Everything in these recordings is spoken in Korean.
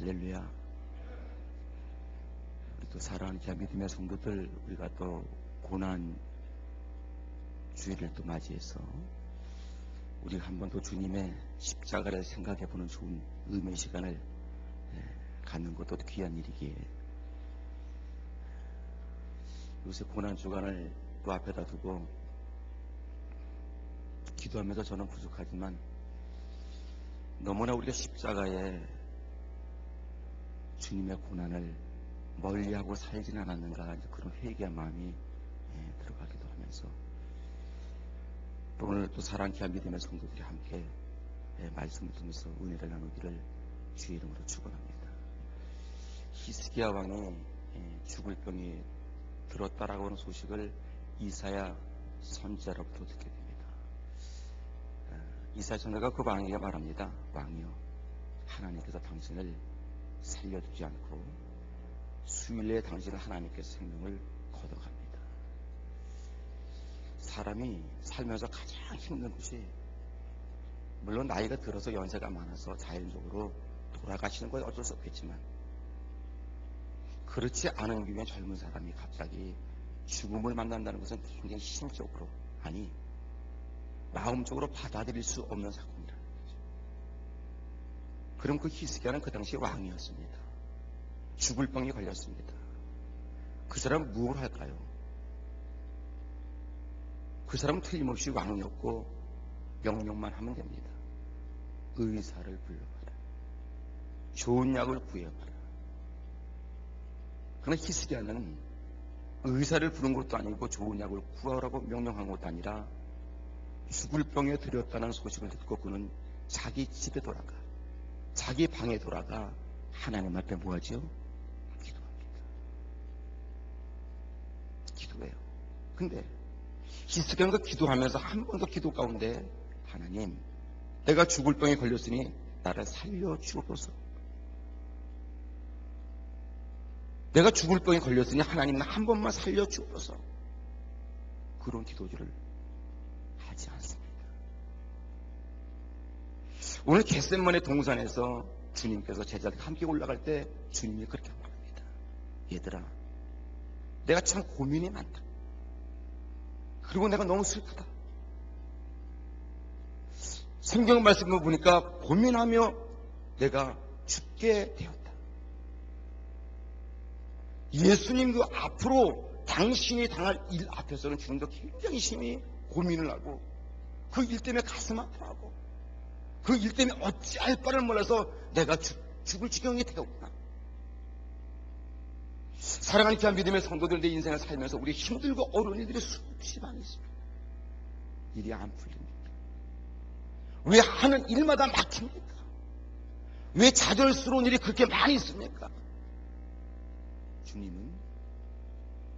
할렐루야. 우리 또 사랑하는 귀한 믿음의 성도들, 우리가 또 고난 주일을 또 맞이해서 우리가 한 번 더 주님의 십자가를 생각해보는 좋은 의미의 시간을 갖는 것도 귀한 일이기에, 요새 고난 주간을 또 앞에다 두고 기도하면서 저는 부족하지만 너무나 우리가 십자가에 주님의 고난을 멀리하고 살진 않았는가, 그런 회개의 마음이 들어가기도 하면서, 또 오늘 또 사랑하는 귀한 믿음의 성도들이 함께 말씀을 통해서 은혜를 나누기를 주의 이름으로 축원합니다. 히스기야 왕이 죽을 병이 들었다라고 하는 소식을 이사야 선지자로부터 듣게 됩니다. 이사야 선지자가 그 왕에게 말합니다. 왕이여, 하나님께서 당신을 살려두지 않고 수일 내에 당신은 하나님께서 생명을 걷어갑니다. 사람이 살면서 가장 힘든 것이, 물론 나이가 들어서 연세가 많아서 자연적으로 돌아가시는 건 어쩔 수 없겠지만, 그렇지 않은 경우에 젊은 사람이 갑자기 죽음을 만난다는 것은 굉장히 심적으로, 아니 마음적으로 받아들일 수 없는 사건이라는 거죠. 그럼 그 히스기야는 그 당시 왕이었습니다. 죽을 병이 걸렸습니다. 그 사람은 무엇을 할까요? 그 사람은 틀림없이 왕이었고 명령만 하면 됩니다. 의사를 불러봐라, 좋은 약을 구해봐라. 그러나 히스기야는 의사를 부른 것도 아니고 좋은 약을 구하라고 명령한 것도 아니라 죽을 병에 들였다는 소식을 듣고 그는 자기 집에 돌아가, 자기 방에 돌아가 하나님 앞에 뭐하죠? 기도합니다. 기도해요. 근데 히스기야는 그 기도하면서 한 번 더 기도 가운데, 하나님, 내가 죽을 병에 걸렸으니 나를 살려 주옵소서. 내가 죽을 병에 걸렸으니 하나님 나 한 번만 살려 주옵소서. 그런 기도들을 하지 않습니다. 오늘 겟세마네 동산에서 주님께서 제자들과 함께 올라갈 때 주님이 그렇게 말합니다. 얘들아, 내가 참 고민이 많다. 그리고 내가 너무 슬프다. 성경 말씀을 보니까 고민하며 내가 죽게 되었다. 예수님 그 앞으로 당신이 당할 일 앞에서는 주님도 굉장히 심히 고민을 하고, 그 일 때문에 가슴 아파하고, 그 일 때문에 어찌할 바를 몰라서 내가 죽을 지경이 되었구나. 사랑하는 귀한 믿음의 성도들, 내 인생을 살면서 우리 힘들고 어려운 일들이 수없이 많이 있습니다. 일이 안 풀립니다. 왜 하는 일마다 막힙니까? 왜 좌절스러운 일이 그렇게 많이 있습니까? 주님은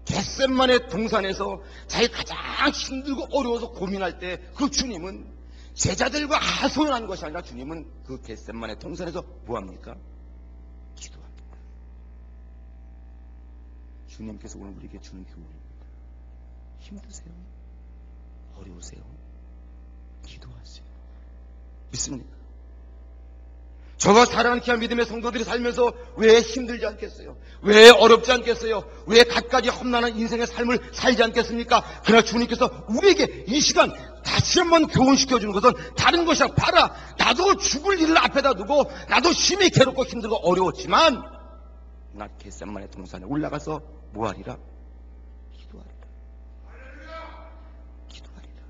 겟세마네 동산에서 자기 가장 힘들고 어려워서 고민할 때, 그 주님은 제자들과 하소연한 것이 아니라 주님은 그 겟세마네 동산에서 뭐합니까? 기도합니다. 주님께서 오늘 우리에게 주는 교훈입니다. 힘드세요? 어려우세요? 기도하세요. 믿습니까? 저와 사랑하는 귀한 믿음의 성도들이 살면서 왜 힘들지 않겠어요? 왜 어렵지 않겠어요? 왜 갖가지 험난한 인생의 삶을 살지 않겠습니까? 그러나 주님께서 우리에게 이 시간 다시 한번 교훈시켜주는 것은 다른 것이 아니라, 봐라, 나도 죽을 일을 앞에다 두고 나도 심히 괴롭고 힘들고 어려웠지만 나 겟세마네 동산에 올라가서 뭐하리라? 기도하리라. 기도하리라.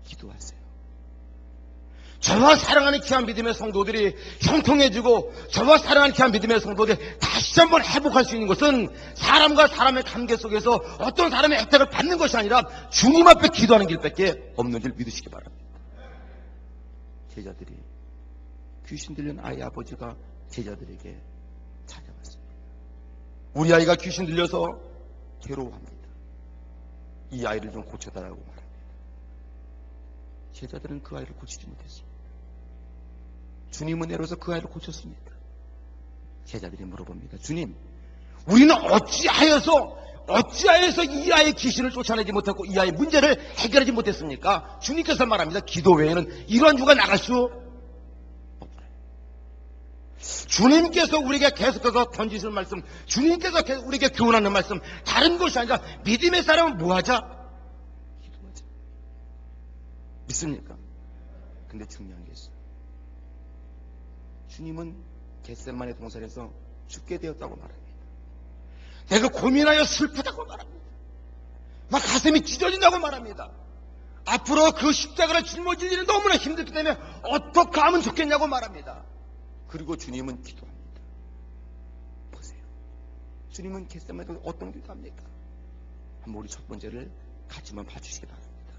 기도하세요. 저와 사랑하는 귀한 믿음의 성도들이 형통해지고, 저와 사랑하는 귀한 믿음의 성도들이 다시 한번 회복할 수 있는 것은 사람과 사람의 관계 속에서 어떤 사람의 혜택을 받는 것이 아니라 주님 앞에 기도하는 길밖에 없는 줄 믿으시기 바랍니다. 제자들이, 귀신 들린 아이 아버지가 제자들에게 찾아왔습니다. 우리 아이가 귀신 들려서 괴로워합니다. 이 아이를 좀 고쳐달라고 말합니다. 제자들은 그 아이를 고치지 못했습니다. 주님은 내려서 그 아이를 고쳤습니다. 제자들이 물어봅니다. 주님, 우리는 어찌하여서 이 아이의 귀신을 쫓아내지 못했고 이 아이의 문제를 해결하지 못했습니까? 주님께서 말합니다. 기도 외에는 이러한 유가 나갈 수 없다. 주님께서 우리에게 계속해서 던지실 말씀, 주님께서 우리에게 교훈하는 말씀, 다른 것이 아니라 믿음의 사람은 뭐하자? 기도하자. 믿습니까? 근데 중요한 게 있어요. 주님은 겟세마네 동산에서 죽게 되었다고 말합니다. 내가 고민하여 슬프다고 말합니다. 막 가슴이 찢어진다고 말합니다. 앞으로 그 십자가를 짊어질 일이 너무나 힘들기 때문에 어떻게 하면 좋겠냐고 말합니다. 그리고 주님은 기도합니다. 보세요. 주님은 겟세마네 어떤 기도합니까? 한번 우리 첫 번째를 같이 한번 봐주시기 바랍니다.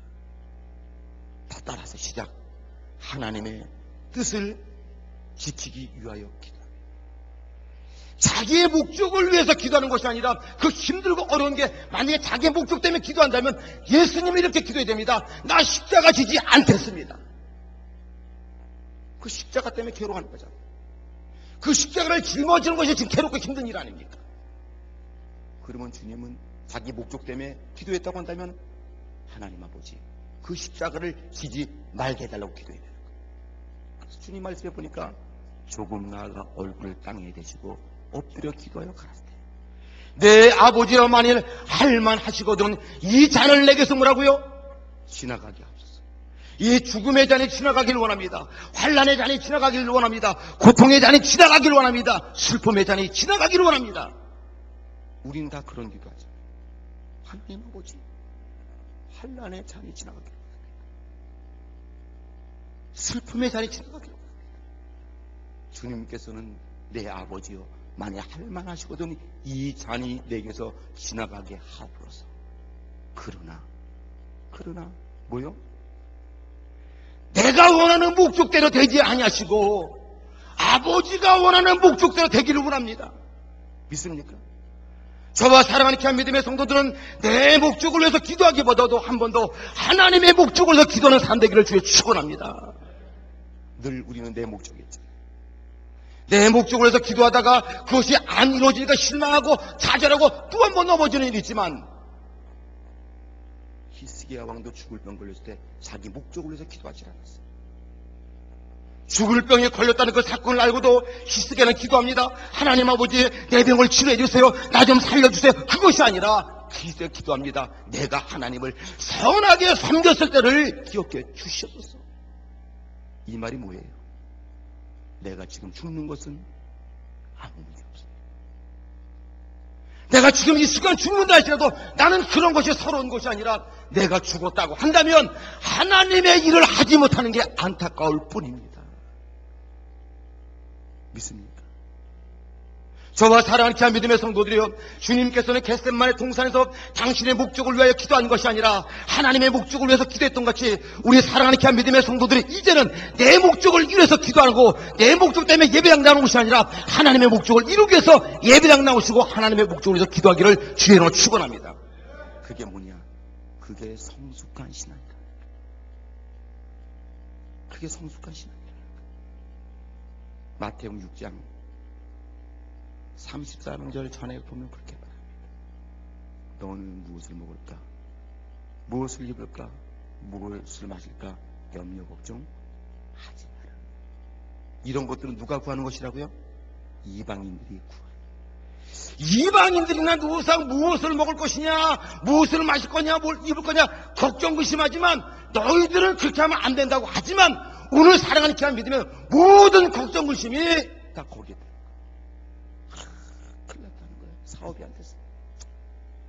다 따라서 시작. 하나님의 뜻을 지키기 위하여 기도합니다. 자기의 목적을 위해서 기도하는 것이 아니라 그 힘들고 어려운 게 만약에 자기의 목적 때문에 기도한다면 예수님이 이렇게 기도해야 됩니다. 나 십자가 지지 않겠습니다. 그 십자가 때문에 괴로워하는 거잖아요. 그 십자가를 짊어지는 것이 지금 괴롭고 힘든 일 아닙니까? 그러면 주님은 자기 목적 때문에 기도했다고 한다면 하나님 아버지 그 십자가를 지지 말게 해달라고 기도해야 되는 거예요. 그래서 주님 말씀해 보니까 조금 나아가 얼굴을 땅에 대시고 엎드려 기도하여 가라사대 내 아버지여 만일 할만하시거든 이 잔을 내게서 뭐라고요? 지나가게 하옵소서. 이 죽음의 잔이 지나가길 원합니다. 환난의 잔이 지나가길 원합니다. 고통의 잔이 지나가길 원합니다. 슬픔의 잔이 지나가길 원합니다. 우리는 다 그런 기도하죠. 하나님 아버지 환난의 잔이 지나가길 원합니다. 슬픔의 잔이 지나가길 원합니다. 주님께서는 내 아버지여 만약 할만하시거든 이 잔이 내게서 지나가게 하옵소서. 그러나 뭐요? 내가 원하는 목적대로 되지 아니하시고 아버지가 원하는 목적대로 되기를 원합니다. 믿습니까? 저와 사랑하는 귀한 믿음의 성도들은 내 목적을 위해서 기도하기보다도 한 번 더 하나님의 목적을 위해서 기도하는 삶 되기를 주에 축원합니다. 늘 우리는 내 목적이었죠. 내 목적을 위해서 기도하다가 그것이 안 이루어지니까 실망하고 좌절하고 또 한 번 넘어지는 일이 있지만 히스기야 왕도 죽을 병 걸렸을 때 자기 목적을 위해서 기도하지 않았어요. 죽을 병에 걸렸다는 그 사건을 알고도 히스기야는 기도합니다. 하나님 아버지 내 병을 치료해 주세요. 나 좀 살려주세요. 그것이 아니라 히스기야 기도합니다. 내가 하나님을 선하게 섬겼을 때를 기억해 주시옵소서. 이 말이 뭐예요? 내가 지금 죽는 것은 아무 문제 없습니다. 내가 지금 이 순간 죽는다 할지라도 나는 그런 것이 서러운 것이 아니라 내가 죽었다고 한다면 하나님의 일을 하지 못하는 게 안타까울 뿐입니다. 믿습니까? 저와 사랑하는 귀한 믿음의 성도들이여, 주님께서는 겟세마네 동산에서 당신의 목적을 위하여 기도한 것이 아니라 하나님의 목적을 위해서 기도했던 같이 우리 사랑하는 귀한 믿음의 성도들이 이제는 내 목적을 위해서 기도하고 내 목적 때문에 예배당 나오는 것이 아니라 하나님의 목적을 이루기 위해서 예배당 나오시고 하나님의 목적을 위해서 기도하기를 주의 이름으로 축원합니다. 그게 뭐냐? 그게 성숙한 신앙이다. 그게 성숙한 신앙이다. 마태복음 6장 34절 전에 보면 그렇게 말합니다. 너는 무엇을 먹을까? 무엇을 입을까? 무엇을 마실까? 염려 걱정하지 마라. 이런 것들은 누가 구하는 것이라고요? 이방인들이 구하는. 이방인들이나 누구상 무엇을 먹을 것이냐, 무엇을 마실 거냐, 뭘 입을 거냐 걱정 의심하지만 너희들은 그렇게 하면 안 된다고 하지만 오늘 사랑하는 귀한 믿으면 모든 걱정 의심이 다 거기에 사업이 안 됐어.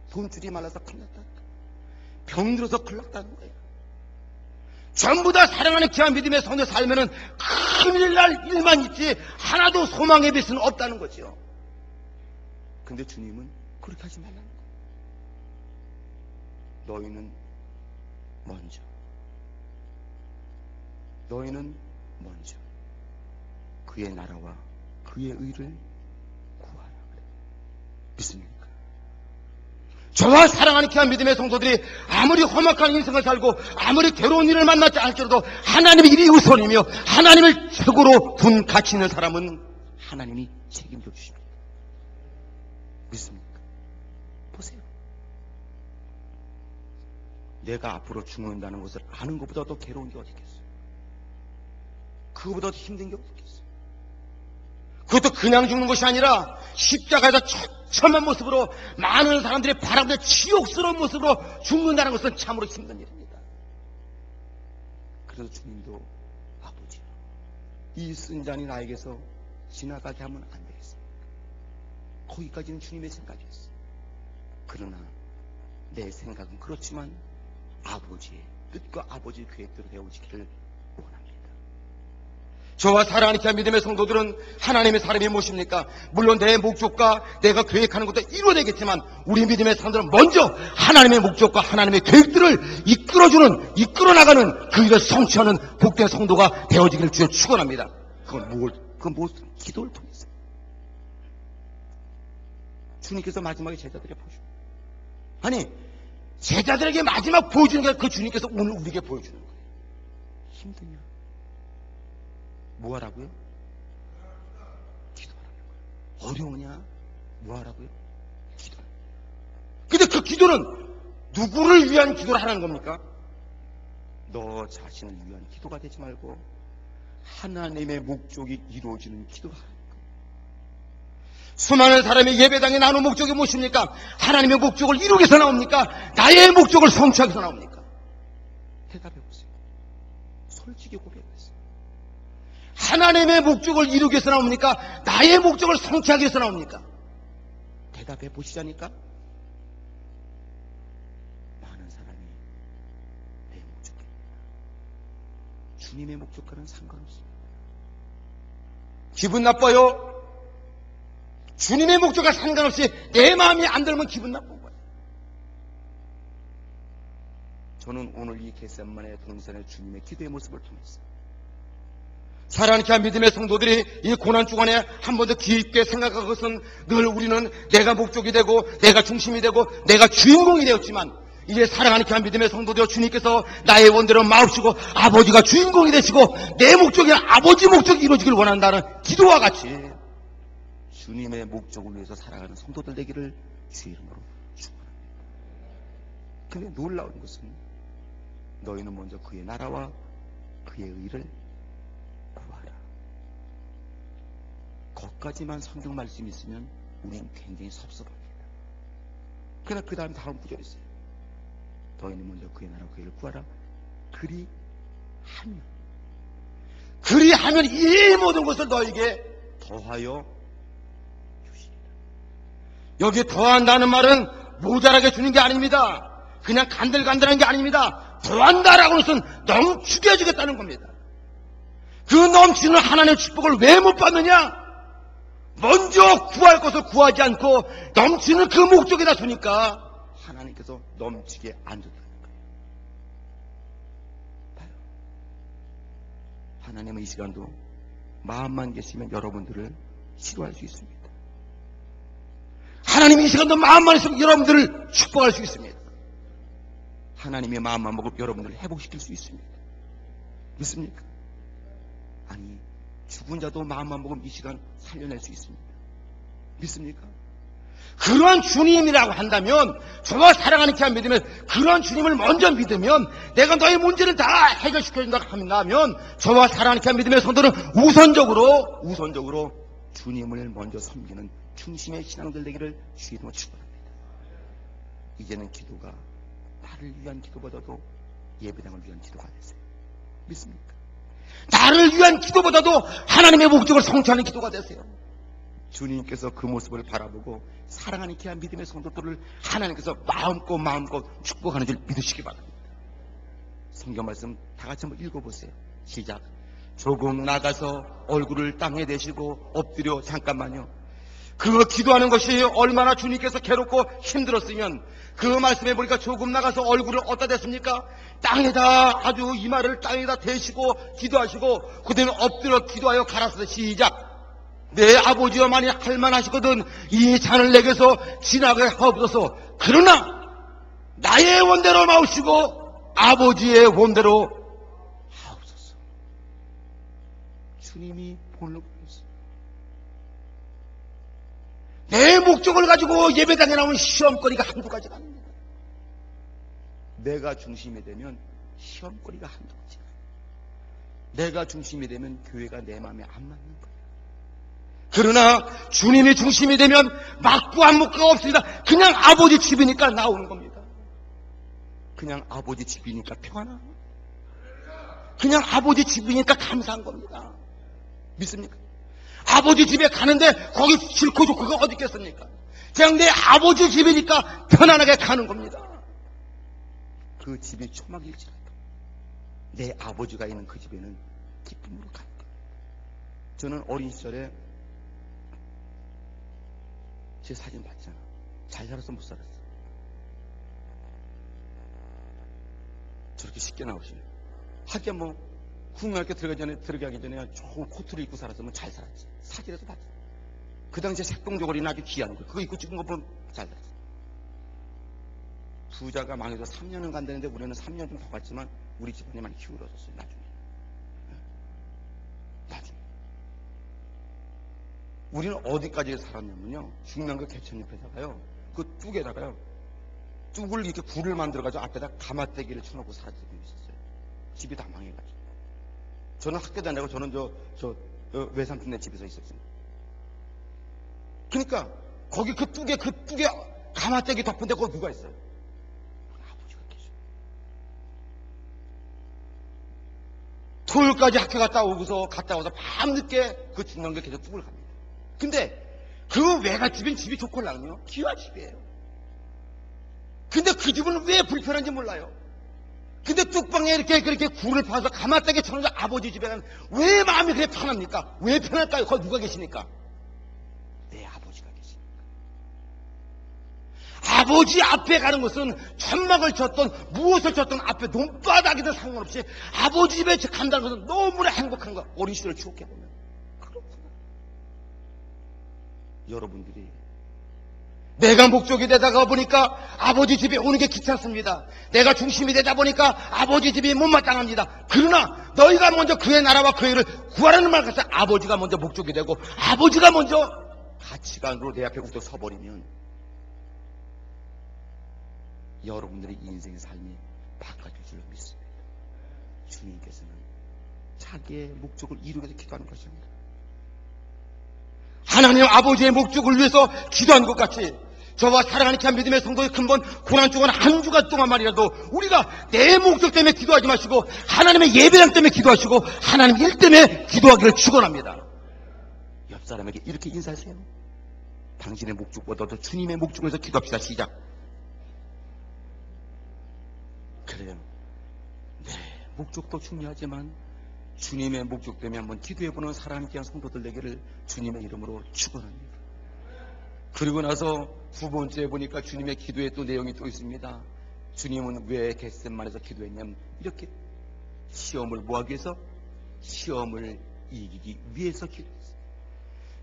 돈줄이 말라서 큰일 났다는 거야. 병들어서 큰일 났다는 거야. 전부 다 사랑하는 귀한 믿음의 성도 살면은 큰일 날 일만 있지 하나도 소망의 빛은 없다는 거죠. 근데 주님은 그렇게 하지 말라는 거야. 너희는 먼저 그의 나라와 그의 의를 구하라. 믿습니까? 저와 사랑하는 귀한 믿음의 성도들이 아무리 험악한 인생을 살고 아무리 괴로운 일을 만났지 않을지라도 하나님의 일이 우선이며 하나님을 최고로 둔 가치 있는 사람은 하나님이 책임져 주십니다. 믿습니까? 보세요. 내가 앞으로 죽는다는 것을 아는 것보다 더 괴로운 게 어디 있겠어요? 그거보다 더 힘든 게 어디 있겠어요? 그것도 그냥 죽는 것이 아니라 십자가에서 처참한 모습으로 많은 사람들이 바라보는 치욕스러운 모습으로 죽는다는 것은 참으로 힘든 일입니다. 그래서 주님도 아버지, 이 쓴 잔이 나에게서 지나가게 하면 안 되겠습니까? 거기까지는 주님의 생각이었어요. 그러나 내 생각은 그렇지만 아버지의 뜻과 아버지의 계획대로 되어지기를 원합니다. 저와 사랑하는 귀한 믿음의 성도들은 하나님의 사람이 무엇입니까? 물론 내 목적과 내가 계획하는 것도 이루어내겠지만 우리 믿음의 사람들은 먼저 하나님의 목적과 하나님의 계획들을 이끌어나가는 그 일을 성취하는 복된 성도가 되어지기를 주여 축원합니다. 그건 무엇? 기도를 통해서. 주님께서 마지막에 제자들에게 보여줍니다. 아니, 제자들에게 마지막 보여주는 게 그 주님께서 오늘 우리에게 보여주는 거예요. 힘드냐? 뭐 하라고요? 기도하라는 거예요. 어려우냐? 뭐 하라고요? 기도하라는 거예요. 근데 그 기도는 누구를 위한 기도를 하라는 겁니까? 너 자신을 위한 기도가 되지 말고 하나님의 목적이 이루어지는 기도가 하라는 거예요. 수많은 사람의 예배당에 나오는 목적이 무엇입니까? 하나님의 목적을 이루기 위해서 나옵니까? 나의 목적을 성취하기 위해서 나옵니까? 대답해보세요. 솔직히 고백해보세요. 하나님의 목적을 이루기 위해서 나옵니까? 나의 목적을 성취하기 위해서 나옵니까? 대답해 보시자니까. 많은 사람이 내 목적입니다. 주님의 목적과는 상관없습니다. 기분 나빠요? 주님의 목적과 상관없이 내 마음이 안 들면 기분 나쁜 거예요. 저는 오늘 이 겟세마네 동산의 주님의 기도의 모습을 통해서 사랑하는 귀한 믿음의 성도들이 이 고난 주간에 한 번 더 깊게 생각한 것은 늘 우리는 내가 목적이 되고 내가 중심이 되고 내가 주인공이 되었지만 이제 사랑하는 귀한 믿음의 성도들 주님께서 나의 원대로 마옵시고 아버지가 주인공이 되시고 내 목적이 아버지 목적이 이루어지길 원한다는 기도와 같이 주님의 목적을 위해서 살아가는 성도들 되기를 주의 이름으로 축원합니다. 근데 놀라운 것은 너희는 먼저 그의 나라와 그의 의를 구하라. 거기까지만 성경 말씀이 있으면 우리는 굉장히 섭섭합니다. 그러나 그 다음 구절이 있어요. 너희는 먼저 그의 나라와 그의 의를 구하라. 그리하면 이 모든 것을 너에게 더하여 여기 더한다는 말은 모자라게 주는 게 아닙니다. 그냥 간들간들한 게 아닙니다. 더한다라고 해서 넘치게 해주겠다는 겁니다. 그 넘치는 하나님의 축복을 왜 못 받느냐? 먼저 구할 것을 구하지 않고 넘치는 그 목적에다 두니까 하나님께서 넘치게 안 줬다는 거예요. 봐요. 하나님은 이 시간도 마음만 계시면 여러분들을 치료할 수 있습니다. 하나님이 이 시간도 마음만 있으면 여러분들을 축복할 수 있습니다. 하나님의 마음만 먹으면 여러분들을 회복시킬 수 있습니다. 믿습니까? 아니, 죽은 자도 마음만 먹으면 이 시간 살려낼 수 있습니다. 믿습니까? 그런 주님이라고 한다면, 저와 사랑하는 귀한 믿으면, 그런 주님을 먼저 믿으면, 내가 너의 문제를 다 해결시켜준다고 한다면, 저와 사랑하는 귀한 믿음의 성도는 우선적으로 주님을 먼저 섬기는 중심의 신앙들 되기를 주의 이름으로 축원합니다. 이제는 기도가 나를 위한 기도보다도 예배당을 위한 기도가 되세요. 믿습니까? 나를 위한 기도보다도 하나님의 목적을 성취하는 기도가 되세요. 주님께서 그 모습을 바라보고 사랑하는 귀한 믿음의 성도들을 하나님께서 마음껏 축복하는 줄 믿으시기 바랍니다. 성경 말씀 다 같이 한번 읽어보세요. 시작. 조금 나가서 얼굴을 땅에 대시고 엎드려 잠깐만요. 그 기도하는 것이 얼마나 주님께서 괴롭고 힘들었으면 그 말씀해 보니까 조금 나가서 얼굴을 어디다 댔습니까? 땅에다 아주 이마를 땅에다 대시고 기도하시고 그 다음에 엎드려 기도하여 갈았어요. 시작. 내 아버지여 만이 할만하시거든 이 잔을 내게서 지나게 하옵소서. 그러나 나의 원대로 마옵시고 아버지의 원대로 하옵소서. 주님이 본을 보였어요. 내 목적을 가지고 예배당에 나오는 시험거리가 한두 가지가 아닙니다. 내가 중심이 되면 시험거리가 한두 가지가 아닙니다. 내가 중심이 되면 교회가 내 마음에 안 맞는 거예요. 그러나 주님이 중심이 되면 막고 안목가 없습니다. 그냥 아버지 집이니까 나오는 겁니다. 그냥 아버지 집이니까 평안한, 그냥 아버지 집이니까 감사한 겁니다. 믿습니까? 아버지 집에 가는데 거기 싫고 좋고가 어디 있겠습니까? 그냥 내 아버지 집이니까 편안하게 가는 겁니다. 그 집이 초막일지라도 내 아버지가 있는 그 집에는 기쁨으로 간다. 저는 어린 시절에 제 사진 봤잖아. 잘 살았어 못 살았어? 저렇게 쉽게 나오시네. 하긴 뭐 국민학교 들어가기 전에 좋은 코트를 입고 살았으면 잘 살았지. 사진에서 봤지. 그 당시에 색동저고리는 아주 귀한 거예요. 그거 입고 찍은 거 보면 잘 살았어. 부자가 망해서 3년은 간다는데 우리는 3년 좀 더 갔지만 우리 집안이 많이 기울어졌어요. 나중에 우리는 어디까지 살았냐면요, 중랑구 개천 옆에다가요, 그 뚝에다가요, 뚝을 이렇게 굴을 만들어가지고 앞에다 가마떼기를 쳐놓고 살았던 분이 있었어요. 집이 다 망해가지고. 저는 학교 다니고 저는 외삼촌네 집에서 있었어요. 그러니까 거기 그 뚝에 가마떼기 덮은 데 거기 누가 있어요? 아버지가 계셔. 토요일까지 학교 갔다 와서 밤늦게 그 중랑구에 계속 뚝을 갑니다. 근데 그 외갓집인 집이 좋골라요. 기와집이에요. 근데 그 집은 왜 불편한지 몰라요. 근데 뚝방에 이렇게 그렇게 굴을 파서 가마떼기 쳐놓은 아버지 집에는 왜 마음이 그렇게 편합니까? 왜 편할까요? 거기 누가 계시니까? 내 아버지가 계시니까. 아버지 앞에 가는 것은 천막을 쳤던 무엇을 쳤던 앞에 논바닥이든 상관없이 아버지 집에 간다는 것은 너무나 행복한 거야. 어린 시절을 추억해보면. 여러분들이 내가 목적이 되다가 보니까 아버지 집에 오는 게 귀찮습니다. 내가 중심이 되다 보니까 아버지 집이 못마땅합니다. 그러나 너희가 먼저 그의 나라와 그의 일을 구하라는 말 같아. 아버지가 먼저 목적이 되고 아버지가 먼저 가치관으로 내 앞에 우뚝 서버리면 여러분들의 인생의 삶이 바꿔질 줄 믿습니다. 주님께서는 자기의 목적을 이루기 위해서 기도하는 것입니다. 하나님 아버지의 목적을 위해서 기도한 것 같이 저와 사랑하는 귀한 믿음의 성도의 근본 고난주간 한 주간 동안만이라도 우리가 내 목적 때문에 기도하지 마시고 하나님의 예배당 때문에 기도하시고 하나님 일 때문에 기도하기를 축원합니다. 옆 사람에게 이렇게 인사하세요. 당신의 목적보다도 주님의 목적을 위해서 기도합시다. 시작. 그래요. 네, 목적도 중요하지만 주님의 목적 때문에 한번 기도해보는 사랑하는 귀한 성도들 되기를 주님의 이름으로 축원합니다. 그리고 나서 두 번째 보니까 주님의 기도에 또 내용이 또 있습니다. 주님은 왜 겟세마네에서 기도했냐면 이렇게 시험을 뭐하기 위해서? 시험을 이기기 위해서 기도했어요.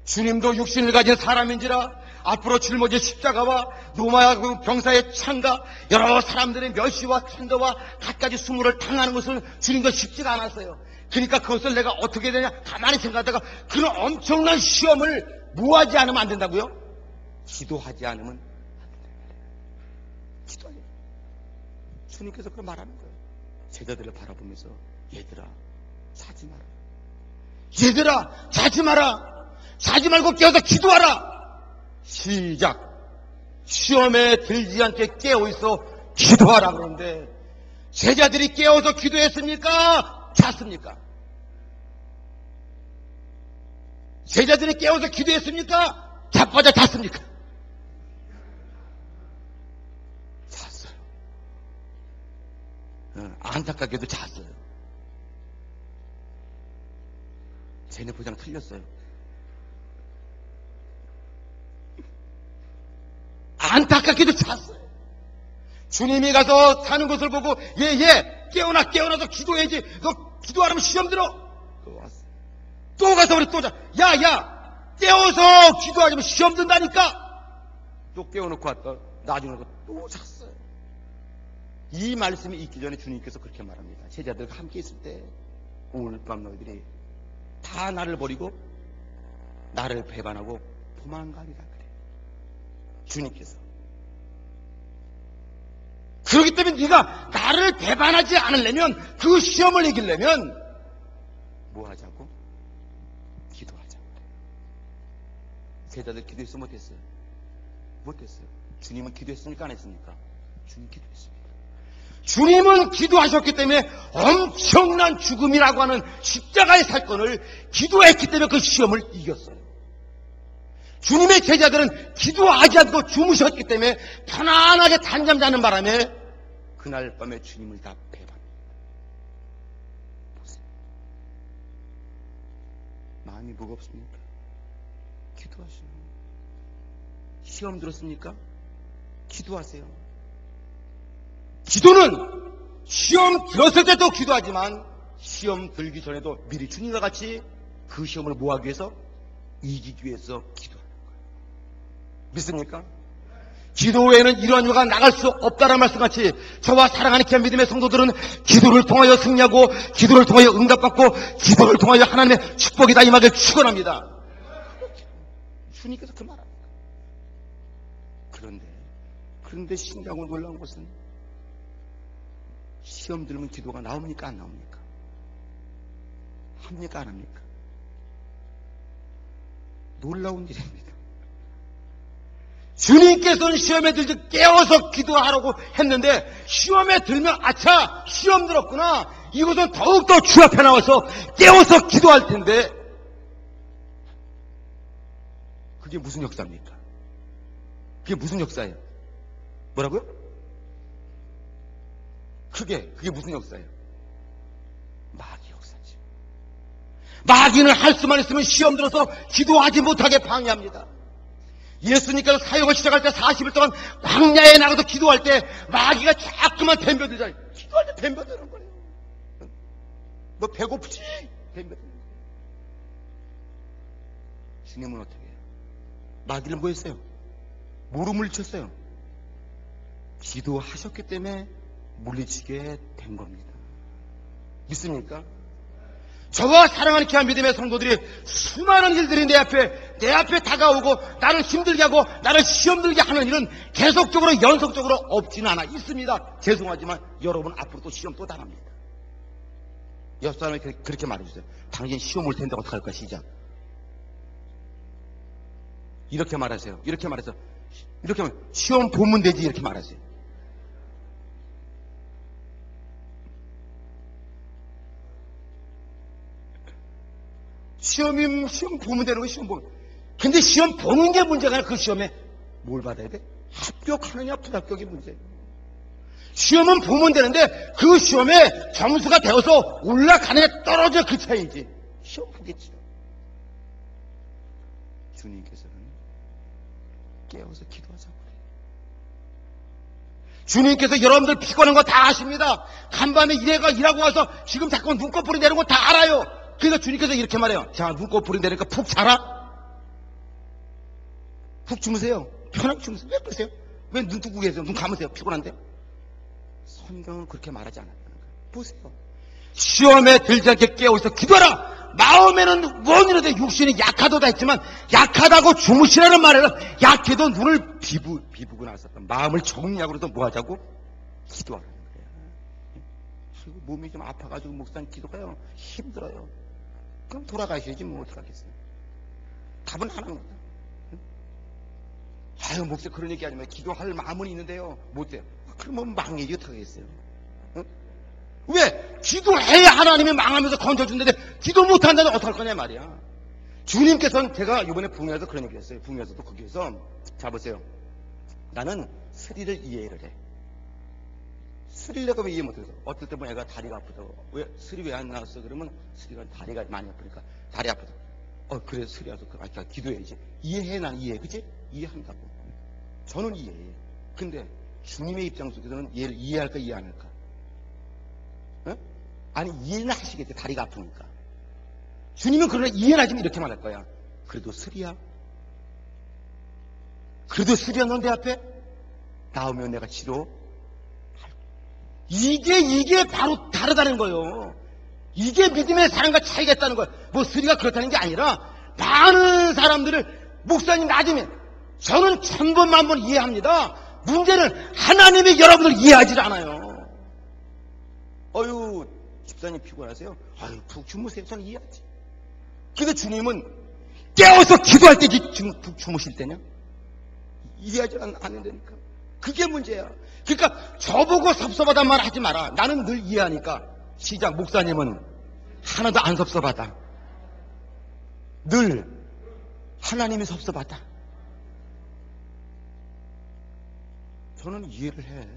주님도 육신을 가진 사람인지라 앞으로 짊어질 십자가와 로마 병사의 창과 여러 사람들의 멸시와 천도와 갖가지 수모를 당하는 것은 주님도 쉽지가 않았어요. 그러니까 그것을 내가 어떻게 되냐 가만히 생각하다가 그런 엄청난 시험을 뭐하지 않으면 안 된다고요? 기도하지 않으면 안 된다. 기도하지. 주님께서 그걸 말하는 거예요. 제자들을 바라보면서 얘들아 자지 마라. 얘들아 자지 마라. 자지 말고 깨어서 기도하라. 시작. 시험에 들지 않게 깨어있어 기도하라. 그런데 제자들이 깨어서 기도했습니까? 잤습니까? 제자들이 깨어서 기도했습니까? 자빠져 잤습니까? 잤어요. 안타깝게도 잤어요. 세뇌포장 틀렸어요. 안타깝게도 잤어요. 주님이 가서 사는 것을 보고 얘 깨어나서 기도해야지. 너 기도 안 하면 시험 들어. 또 왔어. 또 가서 우리 또 자. 야 깨워서 기도하자면 시험 든다니까. 또 깨워놓고 왔다. 나중에 또 잤어요. 이 말씀이 있기 전에 주님께서 그렇게 말합니다. 제자들과 함께 있을 때 오늘 밤 너희들이 다 나를 버리고 나를 배반하고 도망가리라 그래. 주님께서. 그렇기 때문에 네가 나를 배반하지 않으려면 그 시험을 이기려면 뭐 하자고? 기도하자고. 제자들 기도했어요? 못했어요? 못했어요. 주님은 기도했습니까? 안 했습니까? 주님 기도했습니다. 주님은 기도하셨기 때문에 엄청난 죽음이라고 하는 십자가의 사건을 기도했기 때문에 그 시험을 이겼어요. 주님의 제자들은 기도하지 않고 주무셨기 때문에 편안하게 단잠 자는 바람에 그날 밤에 주님을 다 배반합니다. 보세요. 마음이 무겁습니까? 기도하시오. 시험 들었습니까? 기도하세요. 기도는 시험 들었을 때도 기도하지만 시험 들기 전에도 미리 주님과 같이 그 시험을 뭐하기 위해서? 이기기 위해서 기도하는 거예요. 믿습니까? 기도 외에는 이러한 유가 나갈 수 없다는 말씀같이 저와 사랑하는 귀한 믿음의 성도들은 기도를 통하여 승리하고 기도를 통하여 응답받고 기도를 통하여 하나님의 축복이 다 임하길 축원합니다. 주님께서 그 말합니다. 그런데 신기하고 놀라운 것은 시험 들면 기도가 나옵니까? 안 나옵니까? 합니까? 안 합니까? 놀라운 일입니다. 주님께서는 시험에 들지 깨워서 기도하라고 했는데 시험에 들면 아차 시험 들었구나 이것은 더욱더 주 앞에 나와서 깨워서 기도할 텐데 그게 무슨 역사입니까? 그게 무슨 역사예요? 뭐라고요? 그게 무슨 역사예요? 마귀 역사죠. 마귀는 할 수만 있으면 시험 들어서 기도하지 못하게 방해합니다. 예수님께서 사역을 시작할 때 40일 동안 광야에 나가서 기도할 때 마귀가 자꾸만 덤벼들잖아요. 기도할 때 덤벼드는 거예요. 너 배고프지? 덤벼드는 거예요. 주님은 어떻게 해요? 마귀를 뭐 했어요? 뭐로 물리쳤어요? 기도하셨기 때문에 물리치게 된 겁니다. 믿습니까? 저와 사랑하는 귀한 믿음의 성도들이 수많은 일들이 내 앞에 다가오고 나를 힘들게 하고 나를 시험 들게 하는 일은 계속적으로 연속적으로 없지는 않아 있습니다. 죄송하지만 여러분 앞으로 또 시험 또 당합니다. 옆 사람에게 그렇게 말해주세요. 당신 시험 올 텐데 어떡할 거야 시작. 이렇게 말하세요. 이렇게 말해서 이렇게 하면 시험 보면 되지 이렇게 말하세요. 시험 보면 되는 거 시험 보면. 근데 시험 보는 게 문제가 아니라 그 시험에 뭘 받아야 돼? 합격하느냐 불합격이 문제예요. 시험은 보면 되는데 그 시험에 점수가 되어서 올라가느냐 떨어져 그 차이지. 시험 보겠죠. 주님께서는 깨워서 기도하자고 그래요. 주님께서 여러분들 피곤한 거 다 아십니다. 간밤에 일하고 와서 지금 자꾸 눈꺼풀이 내는 거 다 알아요. 그러니까 주님께서 이렇게 말해요. 자, 눈꺼풀이 내니까 푹 자라? 푹 주무세요. 편하게 주무세요. 왜 그러세요? 왜 눈 뜨고 계세요? 눈 감으세요. 피곤한데? 성경은 그렇게 말하지 않아요. 보세요. 시험에 들지 않게 깨어있어 기도하라. 마음에는 원이라도 육신이 약하도다 했지만 약하다고 주무시라는 말에는 약해도 눈을 비부고 나섰던 마음을 정리하고 그래도 뭐 하자고? 기도하라는 거예요. 그리고 몸이 좀 아파가지고 목사님 기도가요. 힘들어요. 그럼 돌아가셔야지 뭐 어떡하겠어요. 답은 하나입니다. 아유 목사님 그런 얘기 아니면 기도할 마음은 있는데요. 못해요. 그러면 망해지 어떡하겠어요. 왜? 기도해야 하나님이 망하면서 건져준다는데 기도 못한다면 어떡할 거냐 말이야. 주님께서는 제가 이번에 붕에서 그런 얘기 했어요. 붕에서도 거기에서 자 보세요. 나는 스리를 이해를 해. 스리를 내가 왜 이해 못해서 어떨 때 보면 애가 다리가 아프다고. 왜? 스리 왜 안 나왔어? 그러면 스리가 다리가 많이 아프니까 다리 아프다. 그래 스리 와서 기도해야지. 이해해. 난 이해해. 그치? 이해한다고. 저는 이해해. 근데 주님의 입장 속에서는 얘를 이해할까 이해 안 할까? 아니 이해는 하시겠지. 다리가 아프니까. 주님은 그러나 이해는 하지만 이렇게 말할 거야. 그래도 스리야. 그래도 스리야 넌 내 앞에 나오면 내가 치료. 이게 바로 다르다는 거예요. 이게 믿음의 사랑과 차이가 있다는 거예요. 뭐 스리가 그렇다는 게 아니라 많은 사람들을 목사님 나중에 저는 1000번 만번 이해합니다. 문제는 하나님이 여러분을 이해하지 않아요. 집사님 피곤하세요? 푹 주무세요. 저는 이해하지. 근데 주님은 깨워서 기도할 때 주무실 때냐? 이해하지 않는다니까. 그게 문제야. 그러니까 저보고 섭섭하단 말 하지 마라. 나는 늘 이해하니까. 시작. 목사님은 하나도 안 섭섭하다. 늘 하나님이 섭섭하다. 저는 이해를 해.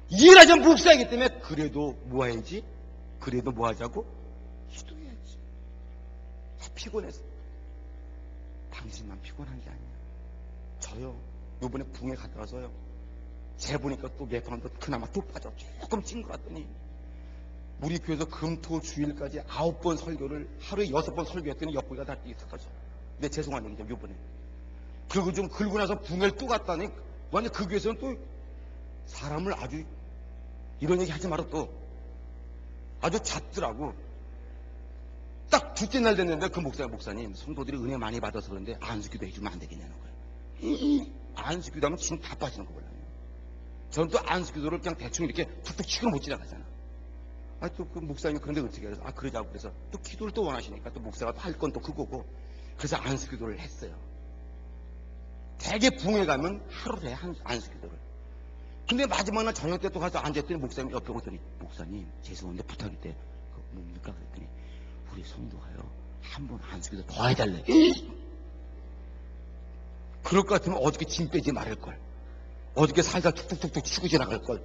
이해를 하자면 목사이기 때문에 그래도 뭐 해야지? 그래도 뭐 하자고? 기도해야지. 피곤해서. 당신만 피곤한 게 아니야. 저요. 요번에 붕에 갔다 와서요. 재보니까 또 메판도 그나마 또 빠져. 조금 찐 것 같더니 우리 교회에서 금토 주일까지 9번 설교를 하루에 6번 설교했더니 옆구리가 다 뛰었어가지고. 근데 죄송한 얘기죠, 요번에. 그리고 좀 긁고 나서 붕을 또 갔다니 완전 그 교회에서는 또 사람을 아주 이런 얘기 하지 마라 또 아주 잦더라고. 딱 둘째 날 됐는데 그 목사님 성도들이 은혜 많이 받아서 그런데 안수기도 해주면 안 되겠냐는 거예요. 안수기도 하면 진 다 빠지는 거 몰라요. 저는 또 안수기도를 그냥 대충 이렇게 툭툭 치고 못 지나가잖아. 또 그 목사님이 그런데 어떻게 해서 그러자고 그래서 또 기도를 또 원하시니까 또 목사가 할 건 또 그거고 그래서 안수기도를 했어요. 대개 붕에 가면 하루를 해 안수기도를. 근데 마지막 날 저녁 때 또 가서 앉았더니 목사님 옆에 오더니 목사님 죄송한데 부탁인데 뭡니까 그랬더니 우리 성도가요 한 번 안수기도 더 해달래. 그럴 것 같으면 어저께 짐 빼지 말을걸. 어저께 살다 툭툭툭툭 치고 지나갈걸.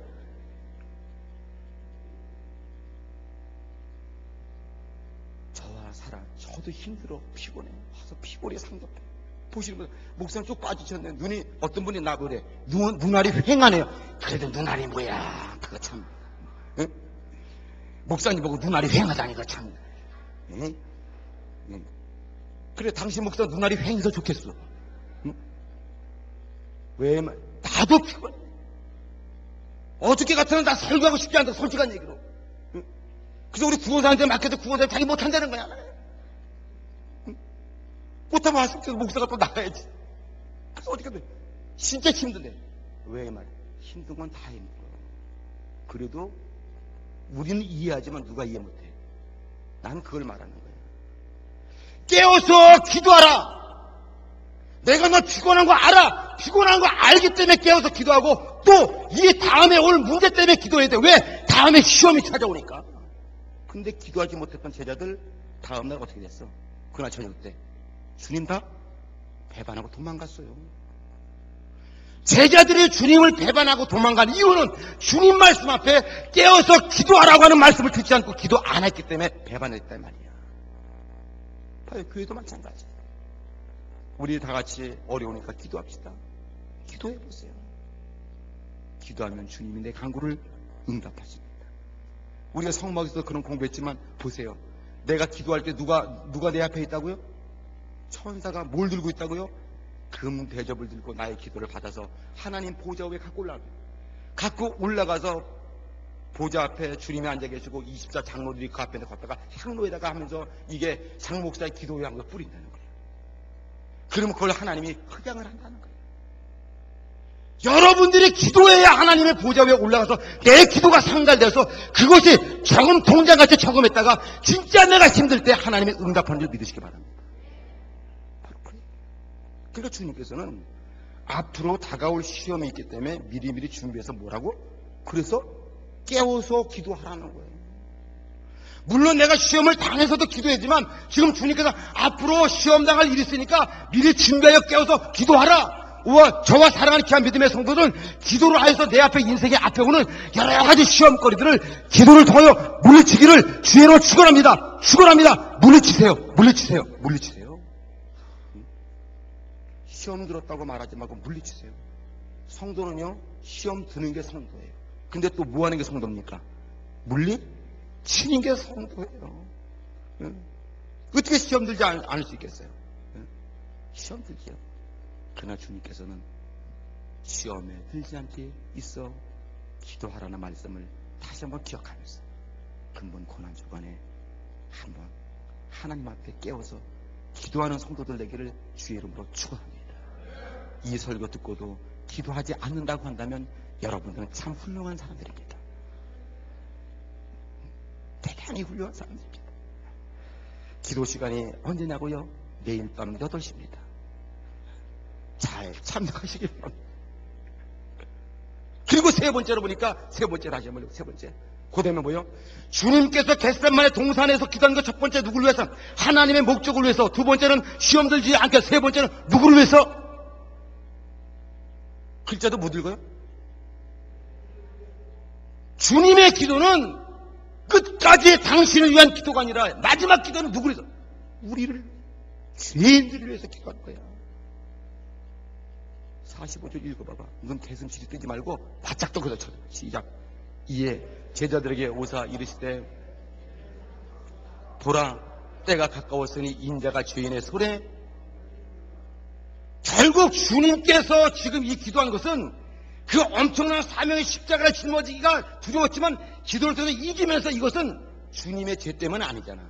저와 살아 저도 힘들어 피곤해. 와서 피곤해 상담해. 보시는 분 목사님 쭉 빠지셨네. 눈이 어떤 분이 나보래. 눈알이 휑하네요. 그래도 눈알이 뭐야. 그거 참. 응? 목사님 보고 눈알이 휑하다니 그거 참. 응? 응. 그래 당신 목사 눈알이 휑해서 좋겠어. 응? 왜 나도 피곤해. 어저께 같으면 나 설교하고 싶지 않다. 솔직한 얘기로. 응? 그래서 우리 구원사한테 맡겨도 구원사 자기 못한다는 거야. 못하면 하십시오. 목사가 또 나가야지. 그래서 어떻게 돼? 진짜 힘든데. 왜 말이야? 힘든 건 다 힘들어. 그래도 우리는 이해하지만 누가 이해 못해. 난 그걸 말하는 거야. 깨워서 기도하라. 내가 너 피곤한 거 알아. 피곤한 거 알기 때문에 깨워서 기도하고 또 이 다음에 올 문제 때문에 기도해야 돼. 왜? 다음에 시험이 찾아오니까. 근데 기도하지 못했던 제자들 다음날 어떻게 됐어? 그날 저녁 때. 주님 다 배반하고 도망갔어요. 제자들이 주님을 배반하고 도망간 이유는 주님 말씀 앞에 깨어서 기도하라고 하는 말씀을 듣지 않고 기도 안 했기 때문에 배반했단 말이야. 봐요, 교회도 마찬가지. 우리 다 같이 어려우니까 기도합시다. 기도해보세요. 기도하면 주님이 내 간구를 응답하십니다. 우리가 성막에서 그런 공부했지만 보세요. 내가 기도할 때 누가 내 앞에 있다고요? 천사가 뭘 들고 있다고요? 금 대접을 들고 나의 기도를 받아서 하나님 보좌 위에 갖고 올라가서 보좌 앞에 주님이 앉아 계시고 24 장로들이 그 앞에 걷다가 향로에다가 하면서 이게 장 목사의 기도에 한 걸 뿌린다는 거예요. 그러면 그걸 하나님이 흑양을 한다는 거예요. 여러분들이 기도해야 하나님의 보좌 위에 올라가서 내 기도가 상달돼서 그것이 저금 통장같이 저금했다가 진짜 내가 힘들 때 하나님의 응답하는 줄 믿으시기 바랍니다. 그러니까 주님께서는 앞으로 다가올 시험이 있기 때문에 미리미리 준비해서 뭐라고? 그래서 깨워서 기도하라는 거예요. 물론 내가 시험을 당해서도 기도했지만 지금 주님께서 앞으로 시험 당할 일이 있으니까 미리 준비하여 깨워서 기도하라. 저와 사랑하는 귀한 믿음의 성도들은 기도를 하여서 내 앞에 인생의 앞에 오는 여러 가지 시험거리들을 기도를 통하여 물리치기를 주의로 축원합니다. 축원합니다. 물리치세요. 물리치세요. 물리치세요. 시험 들었다고 말하지 말고 물리치세요. 성도는요 시험 드는 게 성도예요. 근데 또 뭐 하는 게 성도입니까? 물리치는 게 성도예요. 어떻게 시험 들지 않을 수 있겠어요? 시험 들지요. 그러나 주님께서는 시험에 들지 않게 있어 기도하라는 말씀을 다시 한번 기억하면서 근본 고난 주간에 한번 하나님 앞에 깨워서 기도하는 성도들 되기를 주의 이름으로 축원합니다. 이 설교 듣고도 기도하지 않는다고 한다면 여러분들은 참 훌륭한 사람들입니다. 대단히 훌륭한 사람들입니다. 기도 시간이 언제냐고요? 매일 밤 8시입니다. 잘 참석하시기 바랍니다. 그리고 세 번째로 보니까, 세 번째로 하지 말고, 세 번째. 그 다음에 뭐요? 주님께서 겟세마네 동산에서 기도한 거 첫 번째 누구를 위해서? 하나님의 목적을 위해서. 두 번째는 시험 들지 않게. 세 번째는 누구를 위해서? 글자도 못 읽어요? 주님의 기도는 끝까지 당신을 위한 기도가 아니라 마지막 기도는 누구를 위해서? 우리를, 죄인들을 위해서 기도할 거야. 45절 읽어봐봐. 눈 개슴치리 뜨지 말고 바짝 떠그려 쳐. 시작. 이에 제자들에게 오사 이르시되 보라 때가 가까웠으니 인자가 죄인의 손에. 결국 주님께서 지금 이 기도한 것은 그 엄청난 사명의 십자가를 짊어지기가 두려웠지만 기도를 통해서 이기면서 이것은 주님의 죄 때문은 아니잖아.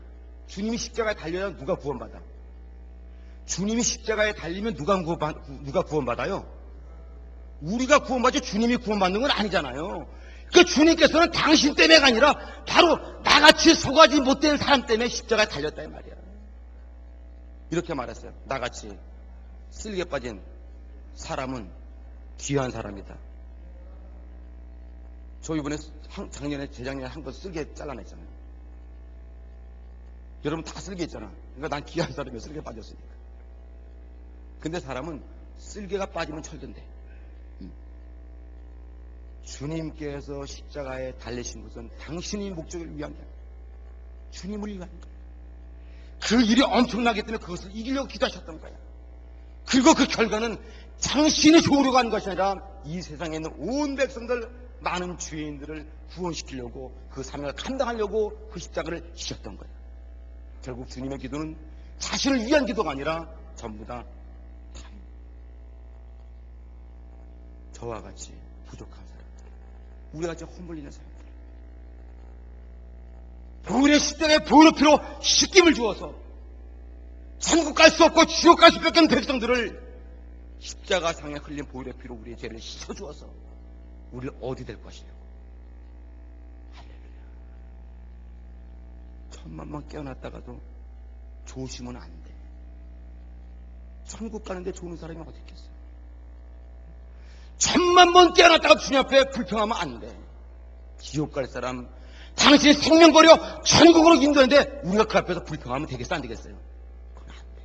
주님이 십자가에 달려야 누가 구원받아? 주님이 십자가에 달리면 누가 구원받아요? 우리가 구원받지 주님이 구원받는 건 아니잖아요. 그 주님께서는 당신 때문에가 아니라 바로 나같이 속아지 못된 사람 때문에 십자가에 달렸다 이 말이야. 이렇게 말했어요. 나같이 쓸개 빠진 사람은 귀한 사람이다. 저 이번에 작년에 재작년에 한 번 쓸개 잘라냈잖아요. 여러분 다 쓸개 있잖아. 그러니까 난 귀한 사람이야. 쓸개 빠졌으니까. 근데 사람은 쓸개가 빠지면 철든데. 주님께서 십자가에 달리신 것은 당신의 목적을 위한 게 아니라 주님을 위한 거예요. 그 일이 엄청나기 때문에 그것을 이기려고 기도하셨던 거야. 그리고 그 결과는 당신이 좋으려고 하는 것이 아니라 이 세상에 있는 온 백성들, 많은 죄인들을 구원시키려고 그 사명을 감당하려고 그 십자가를 지셨던 거야. 결국 주님의 기도는 자신을 위한 기도가 아니라 전부 다 저와 같이 부족한 사람들, 우리가 같이 허물리는 사람들, 보혈의 십자가에 보혈의 피로 씻김을 주어서 천국 갈 수 없고 지옥 갈 수밖에 없는 백성들을 십자가 상에 흘린 보혈의 피로 우리의 죄를 씻어주어서 우리를 어디 될 것이냐고. 할렐루야. 천만만 깨어났다가도 조심은 안 돼. 천국 가는데 좋은 사람이 어디 있겠어. 천만 번 깨어났다가 주님 앞에 불평하면 안 돼. 지옥 갈 사람, 당신의 생명 버려 천국으로 인도했는데 우리가 그 앞에서 불평하면 되겠어 안 되겠어요? 그건 안 돼.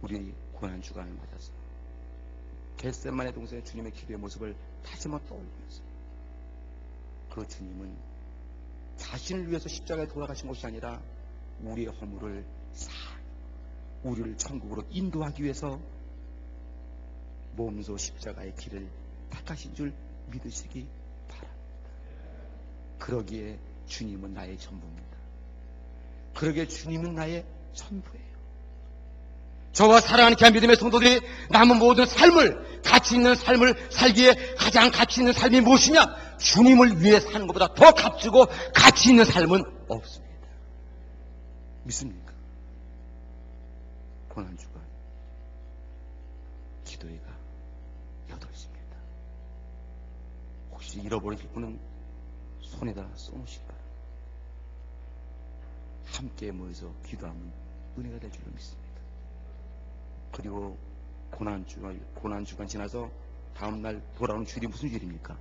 우리 고난주간을 맞아서 겟세마네 동산의 주님의 기도의 모습을 다시 한번 떠올리면서 그 주님은 자신을 위해서 십자가에 돌아가신 것이 아니라 우리의 허물을 우리를 천국으로 인도하기 위해서 몸소 십자가의 길을 닦으신 줄 믿으시기 바랍니다. 그러기에 주님은 나의 전부입니다. 그러기에 주님은 나의 전부예요. 저와 사랑하는 귀한 믿음의 성도들이 남은 모든 삶을, 가치 있는 삶을 살기에 가장 가치 있는 삶이 무엇이냐? 주님을 위해 사는 것보다 더 값지고 가치 있는 삶은 없습니다. 믿습니까? 고난주간 기도회가 8시입니다. 혹시 잃어버리실 분은 손에다 써놓으시기 바랍니다. 함께 모여서 기도하면 은혜가 될 줄로 믿습니다. 그리고 고난주간 지나서 다음날 돌아오는 주일이 무슨 주일입니까?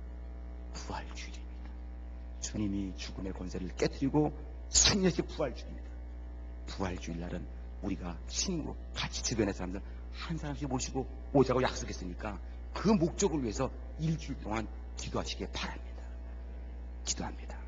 부활주일입니다. 주님이 죽음의 권세를 깨뜨리고 승리하신 부활주일입니다. 부활주일날은 우리가 친구, 같이 주변의 사람들 한 사람씩 모시고 오자고 약속했으니까 그 목적을 위해서 일주일 동안 기도하시기 바랍니다. 기도합니다.